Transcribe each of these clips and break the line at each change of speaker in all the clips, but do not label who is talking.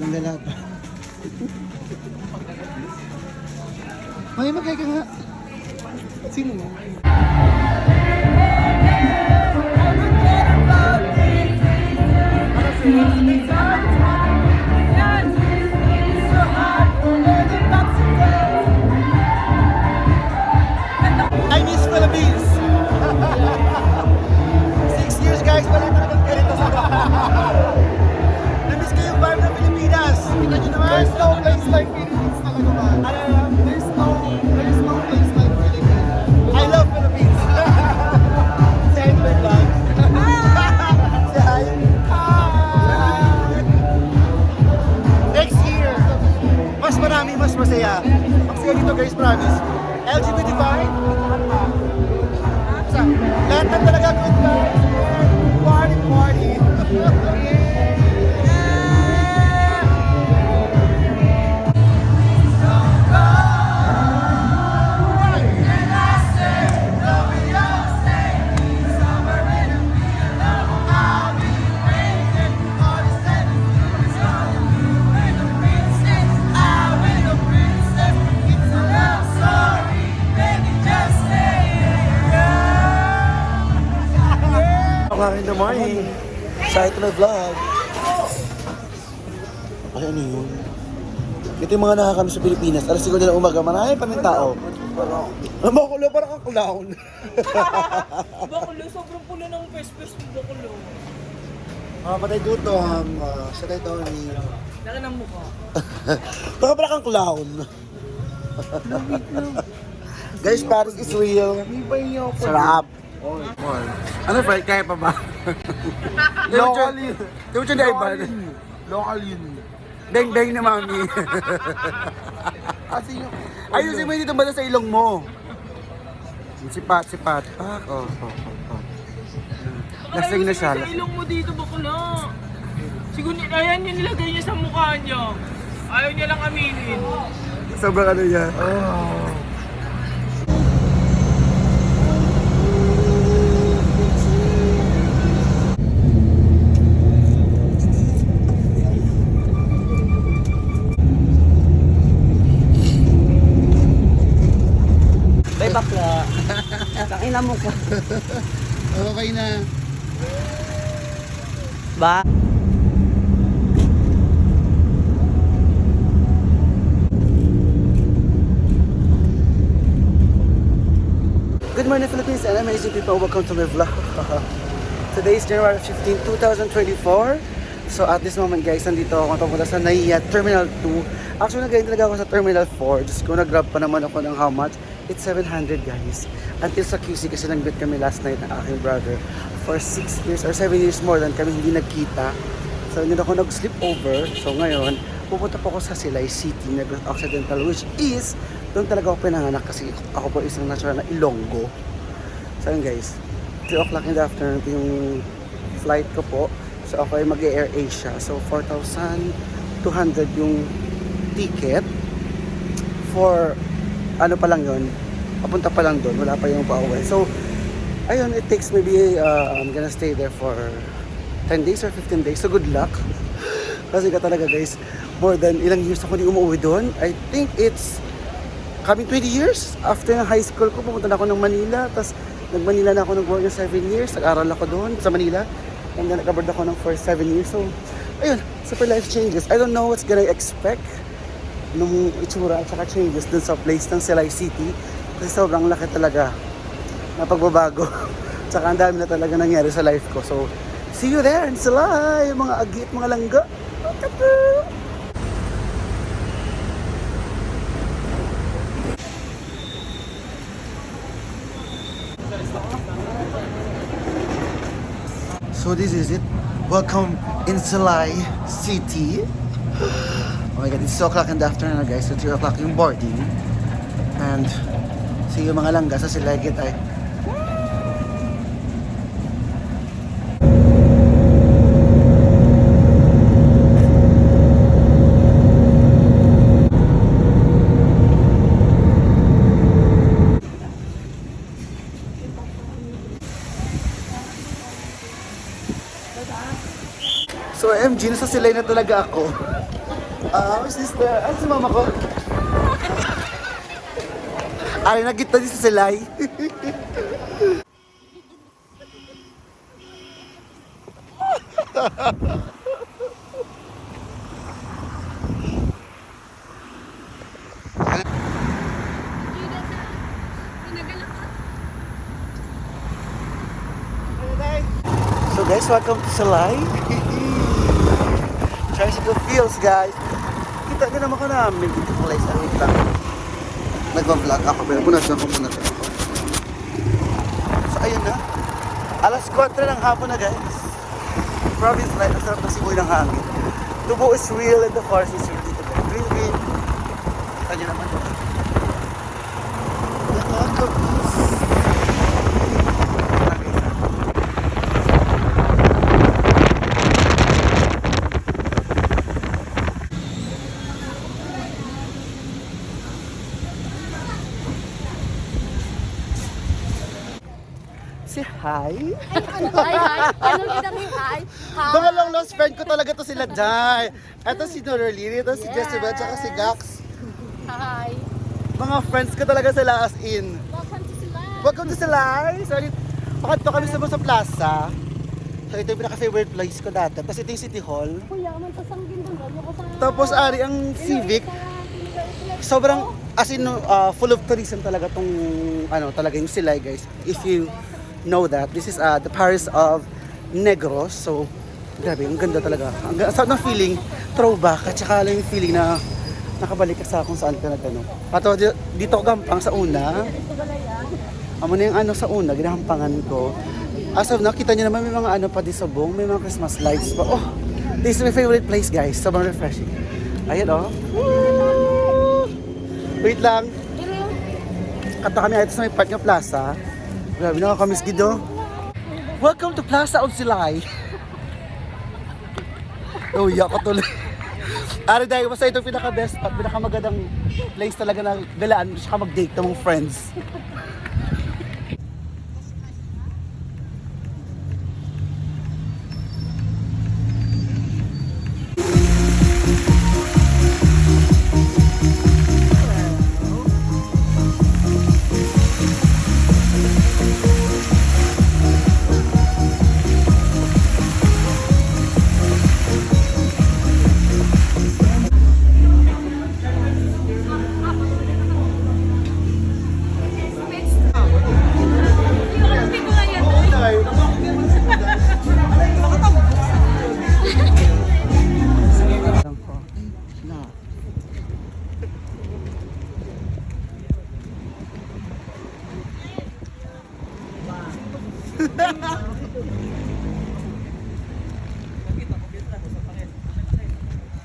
Silang lalata. May magkaya ka nga. Sino mo? I miss Philippines! 6 years guys, wala talagang ganito sa na-miss ko yung vibe ng Pilipinas! Kita nyo naman! There's no place like Philippines talaga ba? There's no place like Philippines. I love Philippines! Say hi to my vlog. Say hi. Next year, mas marami, mas masaya. Magsaya dito guys, promise. LGBT5, lahat na talaga good vibes. Party, party. In the morning, sa ito na vlog. Ay, ano yun? Ito yung mga nakakami sa Pilipinas. Alas 5 na umaga, marami pa rin tao. Bakulo, parang kang clown.
Bakulo, sobrang pulo ng pes-pes mo, bakulo.
Patay gutom. Sa tayo Tony.
Laki ng mukha.
Baka parang kang clown. Guys, Paris is real. Sarap. Ano Fred? Kaya pa ba? Local yun. Di mo siya naiban? Local yun. Beng-beng na mami. Ayusin mo dito ba sa ilong mo? Sipat. Pak. Oh. Lasing na siya.
Sa ilong mo dito, bakulo. Siguro, ayan yung nilagay niya sa mukha niya. Ayaw niya lang aminin.
Sobrang ano yan. Oh.
Bakla. Tangina mo ko.
Okay na.
Ba?
Good morning Philippines and amazing people, welcome to my vlog. Today is January 15, 2024. So at this moment guys, nandito ako papunta sa NAIA Terminal 2. Actually nagayon talaga ako sa Terminal 4. Just ko nag-grab pa naman ako ng how much? It's 700 guys. Until sa QC kasi nag-meet kami last night ng aking brother. For 6 years or 7 years more than kami hindi nagkita. So hindi ako nag-sleep over. So ngayon, pupunta po ako sa Silay City, Negros Occidental, which is doon talaga ako pinanganak kasi ako po isang natural na Ilonggo. So yun guys, 3 o'clock in the afternoon yung flight ko po. So ako ay mag-Air Asia. So 4,200 yung ticket for ano pa lang yun, papunta pa lang doon, wala pa yung pauwi. So ayun, it takes maybe I'm gonna stay there for 10 days or 15 days. So good luck. Kasi ka talaga guys, more than ilang years ako hindi umuwi doon. I think it's coming 20 years after ng high school ko. Pumunta na ako ng Manila, tapos nag-Manila na ako ng more than 7 years. Nag-aral ako doon sa Manila. And then nag-abroad ako ng for 7 years. So ayun, super life changes. I don't know what's gonna expect nung itsura at saka changes dun sa place ng Silay City. Kasi sobrang laki talaga na pagbabago. Tsaka ang dami na talaga nangyari sa life ko. So see you there in Silay, mga agit, mga langga. So this is it. Welcome in Silay City. Oh my god, it's 2 o'clock in the afternoon guys. So 3 o'clock yung boarding. And see yung mga langga sa Silay Gitay. So MG, nasa Silay na talaga ako. Ah, sister. Ano si mama ko? Ay, nagkita din sa Silay. So guys, welcome to Silay. Tricycle Fields, guys. Kita din naman ko namin dito place. Ano ito? Nagpa-vlog ako, pero punas ko muna ito. So ayun na. Alas 4 ng hapon na, guys. Province life, ang sarap ng simoy ng hangin. Tubo is real and the forest is real dito, guys. Green, green. Kita nyo naman. Nakakabis. Si Hi.
Hi. Ano ginamit? Hi.
Mga long lost friend ko talaga to sila Jai. Ito si Norlene, ito si Jessica, tsaka si Gax.
Hi.
Mga friends ko talaga sila as in.
Welcome to Sila.
Welcome to Silay! Sorry, pakanto kami sa plaza. So ito yung pinaka-favorite place ko dati. Tapos ito yung City Hall.
Kuya, man pasang gindong ko sa...
Tapos ari ang Civic. Sobrang, as in, full of tourism talaga tong, talaga yung Silay, guys. If you know that, this is the Paris of Negros. So, grabe, ang ganda talaga. Ang sarap ng feeling, throwback, at saka lang yung feeling na nakabalik ka sa kung saan ka nagtanong. At dito ko gampang sa una. Amo na yung sa una, ginahampangan ko. As of now, kita nyo naman may mga pa di sabong, may mga Christmas lights pa. Oh, this is my favorite place, guys. Sobrang refreshing. Ayan, oh. Woo! Wait lang. Kata kami ito sa may park ng plaza. Grabe, nakakamiss gido. Welcome to Plaza of Silay. Oh, yak ko tuloy. Ari dahil basta ito pinaka-best at pinaka-magandang place talaga na galaan saka mag-date ng mga friends.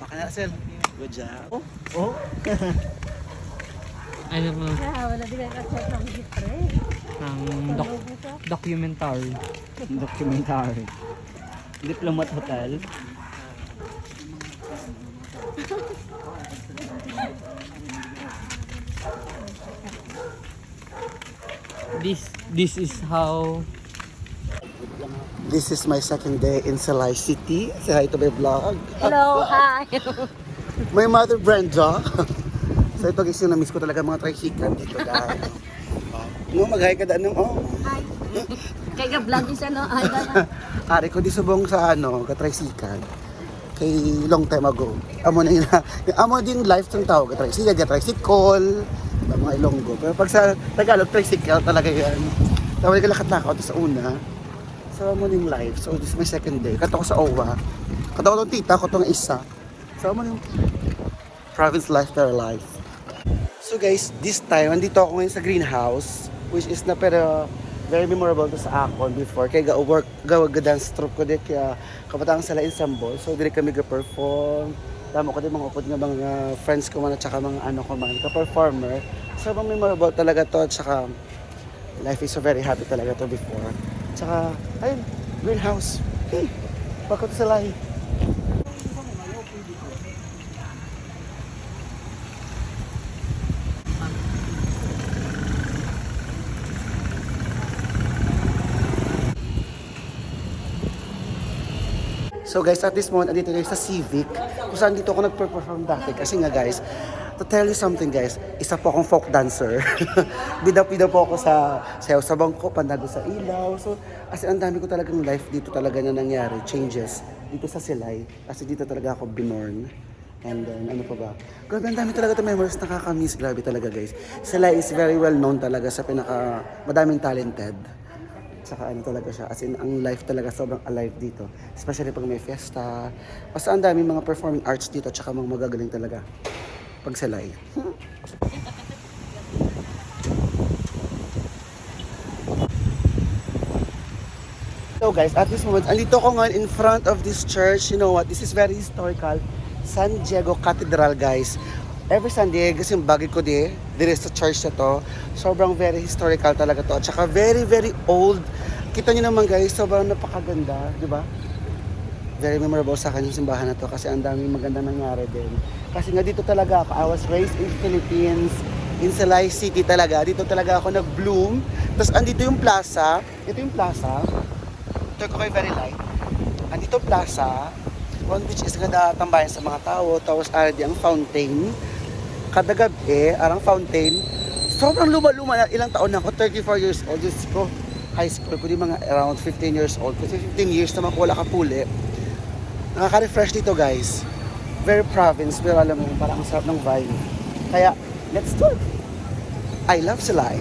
Baka na, Sel. Good job. Oh.
Ano mo,
Wala din kayo check ng gitre.
ang documentary.
Documentary. Diplomat Hotel.
This is how
This is my second day in Silay City. Say hi to my vlog.
Hello, hi.
My mother Brenda. So ito guys, yung na-miss ko talaga mga tricycle dito dahil. Mag-hi ka daan ng
Hi. Kaya vlog isa no. Hi.
Ari ko di subong sa ka-tricycle. Kay long time ago. Amo na yun. Amo din life ng tao ka-tricycle, mga Ilonggo. Pero pag sa Tagalog, tricycle talaga yan. Tawag ka lakat-lakaw sa una. So amo din life. So this is my second day. Kato ko sa OWA. Kato ko tong tita ko tong isa. So amo yung province life their life. So guys, this time, andito ako ngayon sa greenhouse, which is na pero very memorable to sa akon before. Kaya ga-work, ga-dance troupe ko din, kaya kabataan sila ensemble. So, dili kami ga-perform. Tama ko din mga upod nga mga friends ko man at saka mga ko man, ka-performer. So, memorable talaga to at saka life is so very happy talaga to before. Tsaka, ayun, greenhouse. Bakit sa lahi? So guys, at this moment, andito tayo sa Civic. Kung saan dito ako nag-perform dati. Kasi nga guys, to tell you something guys, isa po akong folk dancer. Bida-bida po ako sa sayaw sa bangko, pandago sa ilaw. So, as in, ang dami ko talagang life dito talaga na nangyari, changes. Dito sa Silay. Kasi dito talaga ako binorn. And then, ano pa ba? Grabe, ang dami talaga ito memories, nakaka-miss. Grabe talaga guys. Silay is very well known talaga sa madaming talented. Saka ano talaga siya, as in, ang life talaga sobrang alive dito. Especially pag may fiesta. Basta ang daming mga performing arts dito, tsaka mga magagaling talaga. Pag Silay. So guys, at this moment, andito ko ngayon in front of this church. You know what? This is very historical. San Diego Cathedral, guys. Every Sunday, kasi yung bagay ko dire sa church na to. Sobrang very historical talaga to. At saka very, very old. Kita nyo naman guys, sobrang napakaganda. Di ba? Very memorable sa akin yung simbahan na to kasi ang daming maganda nangyari din. Kasi nga dito talaga ako, I was raised in Philippines, in Silay City talaga. Dito talaga ako nag-bloom. Tapos andito yung plaza. Ito yung plaza. Ito ko kayo very light. Andito plaza, on which is ganda tambayan sa mga tao. Tapos already ang fountain. Kada gabi, arang fountain. Sobrang luma-luma na. Ilang taon na ako, 34 years old. Diyos ko, high school ko, di mga around 15 years old. Kasi 15 years naman ko wala kapuli. Nakaka-refresh dito guys. Very province, pero alam mo, parang ang sarap ng vibe. Kaya, let's do it. I love Silay.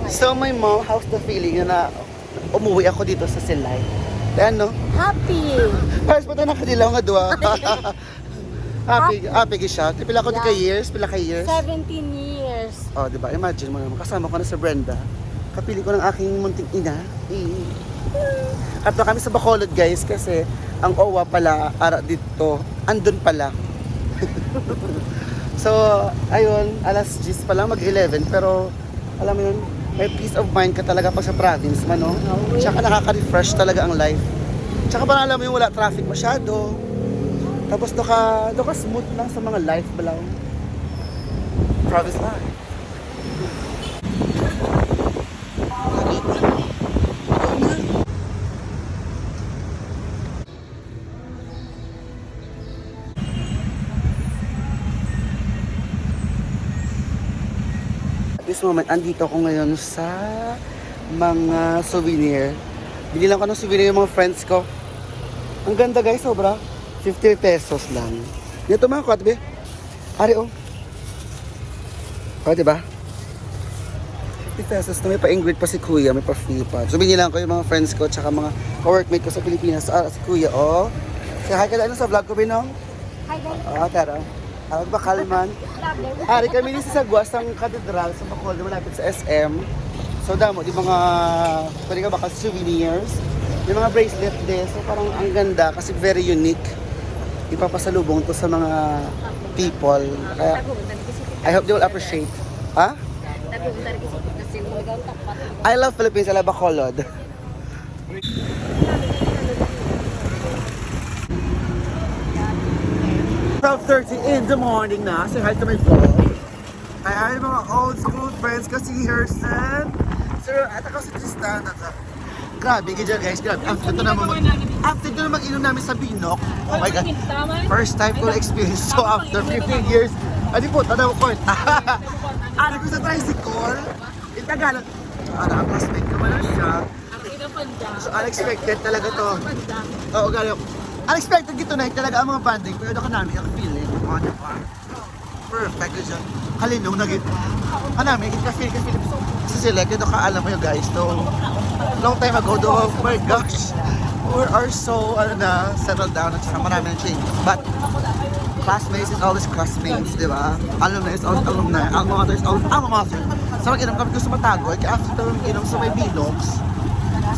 So my mom, how's the feeling na umuwi ako dito sa Silay? Ayan no?
Happy!
Paris pa tayo nakadilaw nga doon. Happy siya. Pila ko di ka years? Pila ka years?
17 years.
Oh, di ba? Imagine mo naman. Kasama ko na sa Brenda. Kapili ko ng aking munting ina. Kato kami sa Bacolod guys kasi ang OWA pala, ara dito, andun pala. So, ayun, alas 10 pa lang, mag-11. Pero, alam mo yun, may peace of mind ka talaga pag sa province man, no? Tsaka nakaka-refresh talaga ang life. Tsaka parang alam mo yung wala traffic masyado. Tapos do ka smooth lang sa mga life balaw. Province life. This moment, andito ako ngayon sa mga souvenir. Binilang ko ng souvenir yung mga friends ko. Ang ganda guys, sobra. 50 pesos lang. Dito mga kwat, be. Ari, oh. O, diba? 50 pesos na may pa-ingrid pa si Kuya, may pa-free pa. So, binilang ko yung mga friends ko, tsaka mga ka-workmate ko sa Pilipinas. Si Kuya, oh. Say hi ka na sa vlog ko, Binong.
Hi guys.
Oo, tara. Awag ba Kalman? Ari kami ni sa Guas ng Cathedral sa Bacolod, malapit sa SM. So damo, di mga pwede ka baka souvenirs. May mga bracelet din. So parang ang ganda kasi very unique. Ipapasalubong to sa mga people. Kaya I hope they will appreciate. Ha? I love Philippines, I love Bacolod. in the morning na. Say hi to my vlog. Hi mga old school friends ko si Hersen. Sir, at ako si Tristan. Grabe, ganyan guys, grabe. After ito na mag-inom namin sa Binok. Oh my God. First time ko na-experience so after 15 years. Adi po, tanda mo ko. Ano ko sa tricycle. In Tagalog. Naka-classmate ko man lang siya. So unexpected talaga to. Oo, gano'n. Unexpected gito na talaga ang mga banding. Pero doon ka namin ang feeling. Oh, diba? Perfect ko siya. Kalinong naging. Namin, ka-feel. Sa sila, kaya doon ka alam mo yun guys. So, long time ago, oh my gosh. We are so, settled down at saka marami ng changes. But, classmates is always classmates, di ba? Alumni is always alumni. Alma mater is always alma mater. So, mag-inom kami ko sa Matagoy. Kaya after mag-inom sa may Bilogs.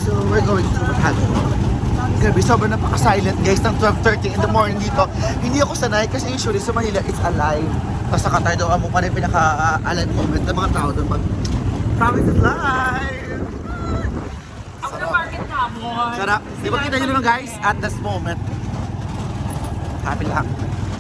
So, we're going to Matagoy. Grabe, sobrang napaka-silent guys ng 12:30 in the morning dito. Hindi ako sanay kasi usually sa Manila it's alive. Tapos sa Qatar daw mo pa rin pinaka-alive moment ng mga tao doon. But promise is live!
Ako na market ka mo. Mukha.
Sarap. Di ba kita nyo naman guys, at this moment. Happy lang.